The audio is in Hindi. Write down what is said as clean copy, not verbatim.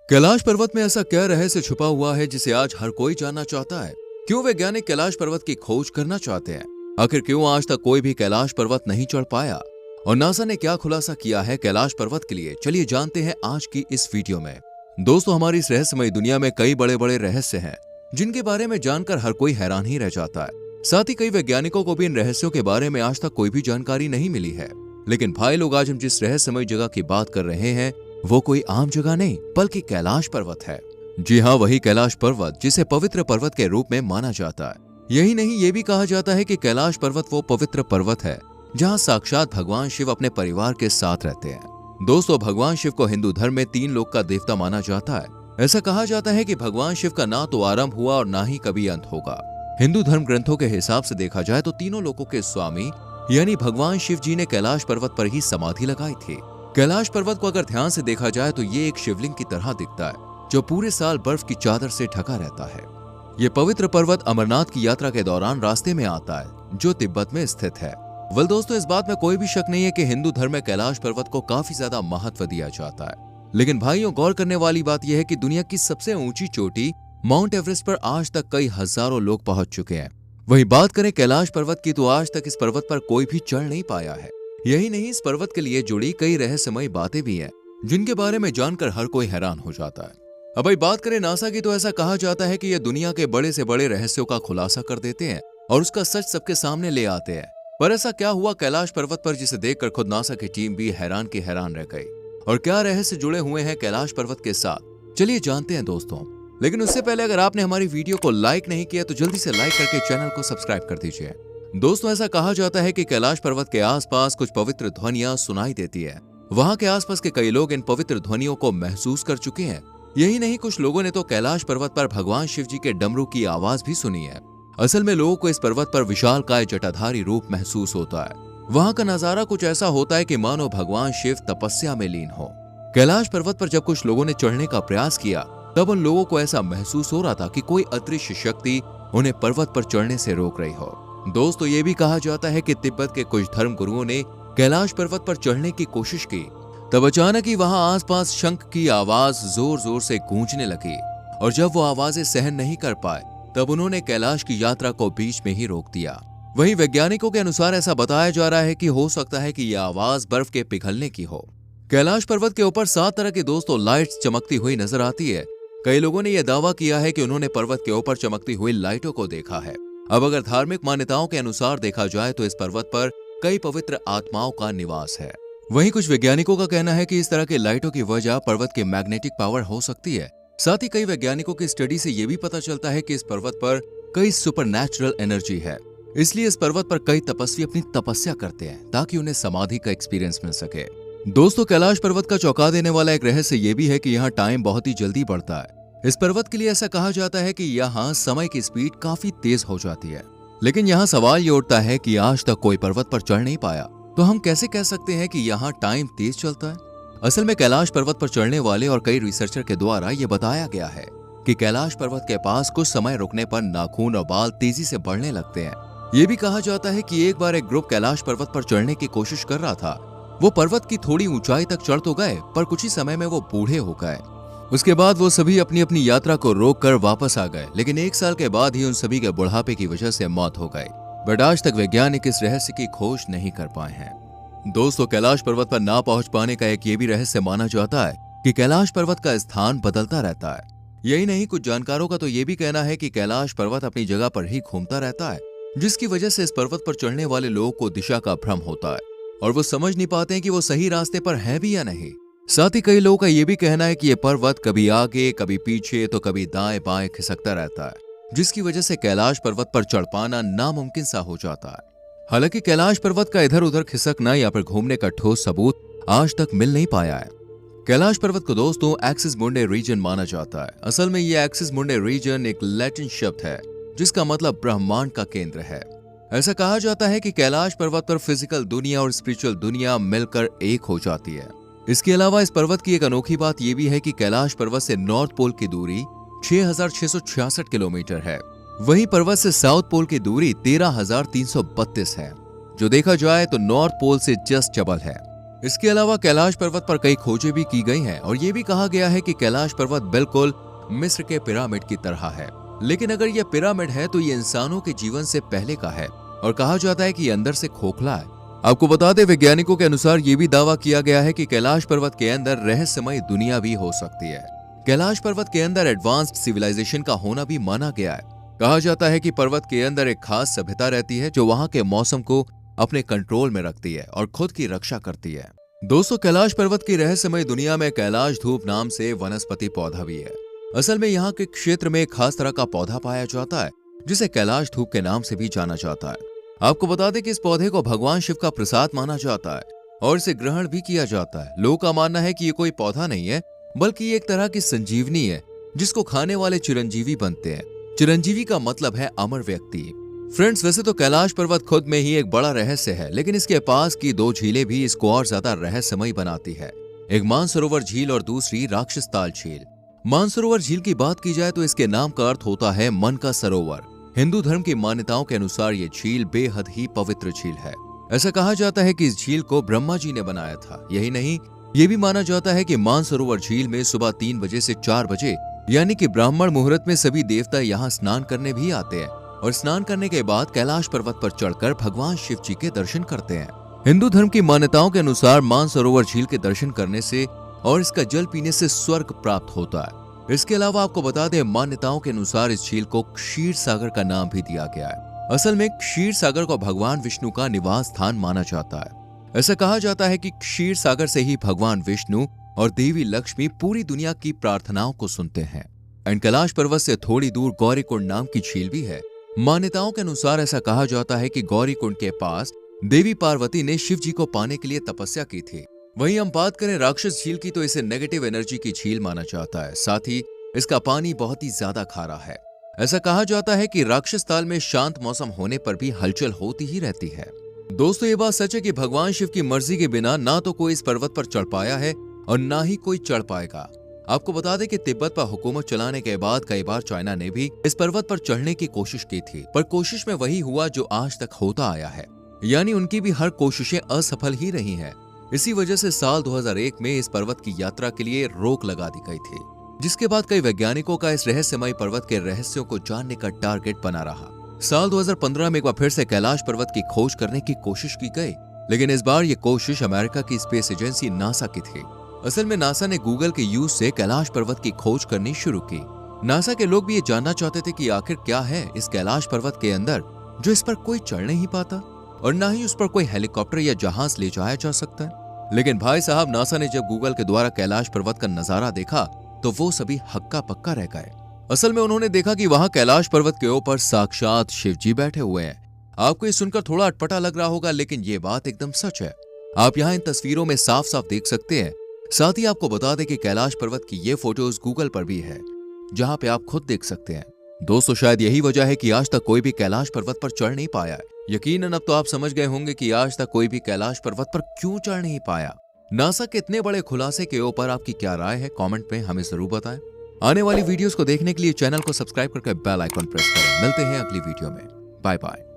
कैलाश पर्वत में ऐसा क्या रहस्य छुपा हुआ है जिसे आज हर कोई जानना चाहता है? क्यों वैज्ञानिक कैलाश पर्वत की खोज करना चाहते हैं? आखिर क्यों आज तक कोई भी कैलाश पर्वत नहीं चढ़ पाया? और नासा ने क्या खुलासा किया है कैलाश पर्वत के लिए? चलिए जानते हैं आज की इस वीडियो में। दोस्तों, हमारी इस रहस्यमय दुनिया में कई बड़े बड़े रहस्य हैं जिनके बारे में जानकर हर कोई हैरान ही रह जाता है। साथ ही कई वैज्ञानिकों को भी इन रहस्यों के बारे में आज तक कोई भी जानकारी नहीं मिली है। लेकिन भाई लोग, आज हम जिस रहस्यमय जगह की बात कर रहे हैं वो कोई आम जगह नहीं बल्कि कैलाश पर्वत है। जी हाँ, वही कैलाश पर्वत जिसे पवित्र पर्वत के रूप में माना जाता है। यही नहीं, ये भी कहा जाता है कि कैलाश पर्वत वो पवित्र पर्वत है जहाँ साक्षात भगवान शिव अपने परिवार के साथ रहते हैं। दोस्तों, भगवान शिव को हिंदू धर्म में 3 लोक का देवता माना जाता है। ऐसा कहा जाता है कि भगवान शिव का ना तो आरंभ हुआ और ना ही कभी अंत होगा। हिंदू धर्म ग्रंथों के हिसाब से देखा जाए तो तीनों लोकों के स्वामी यानी भगवान शिव जी ने कैलाश पर्वत पर ही समाधि लगाई थी। कैलाश पर्वत को अगर ध्यान से देखा जाए तो ये एक शिवलिंग की तरह दिखता है जो पूरे साल बर्फ की चादर से ढका रहता है। ये पवित्र पर्वत अमरनाथ की यात्रा के दौरान रास्ते में आता है जो तिब्बत में स्थित है। वेल दोस्तों, इस बात में कोई भी शक नहीं है कि हिंदू धर्म में कैलाश पर्वत को काफी ज्यादा महत्व दिया जाता है। लेकिन भाइयों, गौर करने वाली बात यह है कि दुनिया की सबसे ऊंची चोटी माउंट एवरेस्ट पर आज तक कई हजारों लोग पहुंच चुके हैं। वहीं बात करें कैलाश पर्वत की तो आज तक इस पर्वत पर कोई भी चढ़ नहीं पाया है। यही नहीं, इस पर्वत के लिए जुड़ी कई रहस्यमय बातें भी हैं जिनके बारे में जानकर हर कोई हैरान हो जाता है। अब भाई बात करें नासा की तो ऐसा कहा जाता है कि ये दुनिया के बड़े से बड़े रहस्यों का खुलासा कर देते हैं और उसका सच सबके सामने ले आते हैं। पर ऐसा क्या हुआ कैलाश पर्वत पर जिसे देखकर खुद नासा की टीम भी हैरान की हैरान रह गई? और क्या रहस्य जुड़े हुए हैं कैलाश पर्वत के साथ? चलिए जानते हैं दोस्तों। लेकिन उससे पहले अगर आपने हमारी वीडियो को लाइक नहीं किया तो जल्दी से लाइक करके चैनल को सब्सक्राइब कर दीजिए। दोस्तों, ऐसा कहा जाता है कि कैलाश पर्वत के आसपास कुछ पवित्र ध्वनियां सुनाई देती है। वहां के आसपास के कई लोग इन पवित्र ध्वनियों को महसूस कर चुके हैं। यही नहीं, कुछ लोगों ने तो कैलाश पर्वत पर भगवान शिव जी के डमरू की आवाज भी सुनी है। असल में लोगों को इस पर्वत पर विशालकाय जटाधारी रूप महसूस होता है। वहां का नजारा कुछ ऐसा होता है कि मानो भगवान शिव तपस्या में लीन हो। कैलाश पर्वत पर जब कुछ लोगों ने चढ़ने का प्रयास किया तब उन लोगों को ऐसा महसूस हो रहा था कि कोई अदृश्य शक्ति उन्हें पर्वत पर चढ़ने से रोक रही हो। दोस्तों, ये भी कहा जाता है कि तिब्बत के कुछ धर्म गुरुओं ने कैलाश पर्वत पर चढ़ने की कोशिश की, तब अचानक ही वहां आसपास शंख की आवाज जोर जोर से गूंजने लगी और जब वो आवाजें सहन नहीं कर पाए तब उन्होंने कैलाश की यात्रा को बीच में ही रोक दिया। वहीं वैज्ञानिकों के अनुसार ऐसा बताया जा रहा है कि हो सकता है कि यह आवाज बर्फ के पिघलने की हो। कैलाश पर्वत के ऊपर 7 तरह की दोस्तों लाइट्स चमकती हुई नजर आती है। कई लोगों ने यह दावा किया है कि उन्होंने पर्वत के ऊपर चमकती हुई लाइटों को देखा है। अब अगर धार्मिक मान्यताओं के अनुसार देखा जाए तो इस पर्वत पर कई पवित्र आत्माओं का निवास है। वहीं कुछ वैज्ञानिकों का कहना है कि इस तरह की लाइटों की वजह पर्वत की मैग्नेटिक पावर हो सकती है। साथ ही कई वैज्ञानिकों की स्टडी से यह भी पता चलता है कि इस पर्वत पर कई सुपरनैचुरल एनर्जी है। इसलिए इस पर्वत पर कई तपस्वी अपनी तपस्या करते हैं ताकि उन्हें समाधि का एक्सपीरियंस मिल सके। दोस्तों, कैलाश पर्वत का चौंका देने वाला एक रहस्य ये भी है कि यहाँ टाइम बहुत ही जल्दी बढ़ता है। इस पर्वत के लिए ऐसा कहा जाता है कि यहाँ समय की स्पीड काफी तेज हो जाती है। लेकिन यहाँ सवाल ये उठता है कि आज तक कोई पर्वत पर चढ़ नहीं पाया तो हम कैसे कह सकते हैं कि यहाँ टाइम तेज चलता है? असल में कैलाश पर्वत पर चढ़ने वाले और कई रिसर्चर के द्वारा ये बताया गया है कि कैलाश पर्वत के पास कुछ समय रुकने पर नाखून और बाल तेजी से बढ़ने लगते हैं। ये भी कहा जाता है कि एक बार एक ग्रुप कैलाश पर्वत पर चढ़ने की कोशिश कर रहा था। वो पर्वत की थोड़ी ऊंचाई तक चढ़ तो गए पर कुछ ही समय में वो बूढ़े हो गए। उसके बाद वो सभी अपनी अपनी यात्रा को रोककर वापस आ गए। लेकिन 1 साल के बाद ही उन सभी के बुढ़ापे की वजह से मौत हो गई। बट आज तक वैज्ञानिक इस रहस्य की खोज नहीं कर पाए हैं। दोस्तों, कैलाश पर्वत पर ना पहुंच पाने का एक ये भी रहस्य माना जाता है कि कैलाश पर्वत का स्थान बदलता रहता है। यही नहीं, कुछ जानकारों का तो ये भी कहना है कि कैलाश पर्वत अपनी जगह पर ही घूमता रहता है, जिसकी वजह से इस पर्वत पर चढ़ने वाले लोगों को दिशा का भ्रम होता है और वो समझ नहीं पाते कि वो सही रास्ते पर है भी या नहीं। साथ ही कई लोगों का यह भी कहना है कि यह पर्वत कभी आगे कभी पीछे तो कभी दाएं बाएं खिसकता रहता है, जिसकी वजह से कैलाश पर्वत पर चढ़ पाना नामुमकिन सा हो जाता है। हालांकि कैलाश पर्वत का इधर उधर खिसकना या फिर घूमने का ठोस सबूत आज तक मिल नहीं पाया है। कैलाश पर्वत को दोस्तों एक्सिस मुंडे रीजन माना जाता है। असल में यह एक्सिस मुंडे रीजन एक लैटिन शब्द है जिसका मतलब ब्रह्मांड का केंद्र है। ऐसा कहा जाता है कि कैलाश पर्वत पर फिजिकल दुनिया और स्पिरिचुअल दुनिया मिलकर एक हो जाती है। इसके अलावा इस पर्वत की एक अनोखी बात यह भी है कि कैलाश पर्वत से नॉर्थ पोल की दूरी 6666 किलोमीटर है। वहीं पर्वत से साउथ पोल की दूरी 13,332 है, जो देखा जाए तो नॉर्थ पोल से जस्ट डबल है। इसके अलावा कैलाश पर्वत पर कई खोजें भी की गई हैं और ये भी कहा गया है कि कैलाश पर्वत बिल्कुल मिस्र के पिरामिड की तरह है। लेकिन अगर यह पिरामिड है तो ये इंसानों के जीवन से पहले का है और कहा जाता है कि ये अंदर से खोखला है। आपको बता दें, वैज्ञानिकों के अनुसार ये भी दावा किया गया है कि कैलाश पर्वत के अंदर रहस्यमय दुनिया भी हो सकती है। कैलाश पर्वत के अंदर एडवांस्ड सिविलाइजेशन का होना भी माना गया है। कहा जाता है कि पर्वत के अंदर एक खास सभ्यता रहती है जो वहां के मौसम को अपने कंट्रोल में रखती है और खुद की रक्षा करती है। दोस्तों, कैलाश पर्वत की रहस्यमय दुनिया में कैलाश धूप नाम से वनस्पति पौधा भी है। असल में यहाँ के क्षेत्र में एक खास तरह का पौधा पाया जाता है जिसे कैलाश धूप के नाम से भी जाना जाता है। आपको बता दें कि इस पौधे को भगवान शिव का प्रसाद माना जाता है और इसे ग्रहण भी किया जाता है। लोगों का मानना है कि ये कोई पौधा नहीं है बल्कि एक तरह की संजीवनी है जिसको खाने वाले चिरंजीवी बनते हैं। चिरंजीवी का मतलब है अमर व्यक्ति। फ्रेंड्स, वैसे तो कैलाश पर्वत खुद में ही एक बड़ा रहस्य है, लेकिन इसके पास की दो झीलें भी इसको और ज्यादा रहस्यमय बनाती है। एक मानसरोवर झील और दूसरी राक्षस ताल झील। मानसरोवर झील की बात की जाए तो इसके नाम का अर्थ होता है मन का सरोवर। हिंदू धर्म की मान्यताओं के अनुसार ये झील बेहद ही पवित्र झील है। ऐसा कहा जाता है कि इस झील को ब्रह्मा जी ने बनाया था। यही नहीं, ये भी माना जाता है कि मानसरोवर झील में सुबह 3 बजे से 4 बजे यानी कि ब्राह्मण मुहूर्त में सभी देवता यहाँ स्नान करने भी आते हैं और स्नान करने के बाद कैलाश पर्वत पर चढ़कर भगवान शिव जी के दर्शन करते हैं। हिंदू धर्म की मान्यताओं के अनुसार मानसरोवर झील के दर्शन करने से और इसका जल पीने से स्वर्ग प्राप्त होता है। इसके अलावा आपको बता दें, मान्यताओं के अनुसार इस झील को क्षीर सागर का नाम भी दिया गया है। असल में क्षीर सागर को भगवान विष्णु का निवास स्थान माना जाता है। ऐसा कहा जाता है कि क्षीर सागर से ही भगवान विष्णु और देवी लक्ष्मी पूरी दुनिया की प्रार्थनाओं को सुनते हैं। एंड कैलाश पर्वत से थोड़ी दूर गौरीकुंड नाम की झील भी है। मान्यताओं के अनुसार ऐसा कहा जाता है कि गौरीकुंड के पास देवी पार्वती ने शिव जी को पाने के लिए तपस्या की थी। वहीं हम बात करें राक्षस झील की तो इसे नेगेटिव एनर्जी की झील माना जाता है। साथ ही इसका पानी बहुत ही ज्यादा खारा है। ऐसा कहा जाता है कि राक्षस ताल में शांत मौसम होने पर भी हलचल होती ही रहती है। दोस्तों, ये बात सच है कि भगवान शिव की मर्जी के बिना ना तो कोई इस पर्वत पर चढ़ पाया है और ना ही कोई चढ़ पाएगा। आपको बता दें कि तिब्बत पर हुकूमत चलाने के बाद कई बार चाइना ने भी इस पर्वत पर चढ़ने की कोशिश की थी, पर कोशिश में वही हुआ जो आज तक होता आया है, यानी उनकी भी हर कोशिशें असफल ही रही हैं। इसी वजह से साल 2001 में इस पर्वत की यात्रा के लिए रोक लगा दी गई थी, जिसके बाद कई वैज्ञानिकों का इस रहस्यमय पर्वत के रहस्यों को जानने का टारगेट बना रहा। साल 2015 में एक बार फिर से कैलाश पर्वत की खोज करने की कोशिश की गई, लेकिन इस बार ये कोशिश अमेरिका की स्पेस एजेंसी नासा की थी। असल में नासा ने गूगल के यूज से कैलाश पर्वत की खोज करनी शुरू की। नासा के लोग भी ये जानना चाहते थे कि आखिर क्या है इस कैलाश पर्वत के अंदर जो इस पर कोई चढ़ नहीं पाता और ना ही उस पर कोई हेलीकॉप्टर या जहाज ले जाया जा सकता है। लेकिन भाई साहब, नासा ने जब गूगल के द्वारा कैलाश पर्वत का नजारा देखा तो वो सभी हक्का पक्का रह गए। असल में उन्होंने देखा कि वहां कैलाश पर्वत के ऊपर साक्षात शिव जी बैठे हुए हैं। आपको ये सुनकर थोड़ा अटपटा लग रहा होगा, लेकिन ये बात एकदम सच है। आप यहाँ इन तस्वीरों में साफ साफ देख सकते हैं। साथ ही आपको बता दें कि कैलाश पर्वत की ये फोटोज गूगल पर भी है, जहां पे आप खुद देख सकते हैं। दोस्तों, शायद यही वजह है कि आज तक कोई भी कैलाश पर्वत पर चढ़ नहीं पाया है। यकीनन अब तो आप समझ गए होंगे कि आज तक कोई भी कैलाश पर्वत पर क्यों चढ़ नहीं पाया। नासा के इतने बड़े खुलासे के ऊपर आपकी क्या राय है, कमेंट में हमें जरूर बताएं। आने वाली वीडियोस को देखने के लिए चैनल को सब्सक्राइब करके बेल आइकॉन प्रेस करें। मिलते हैं अगली वीडियो में। Bye bye.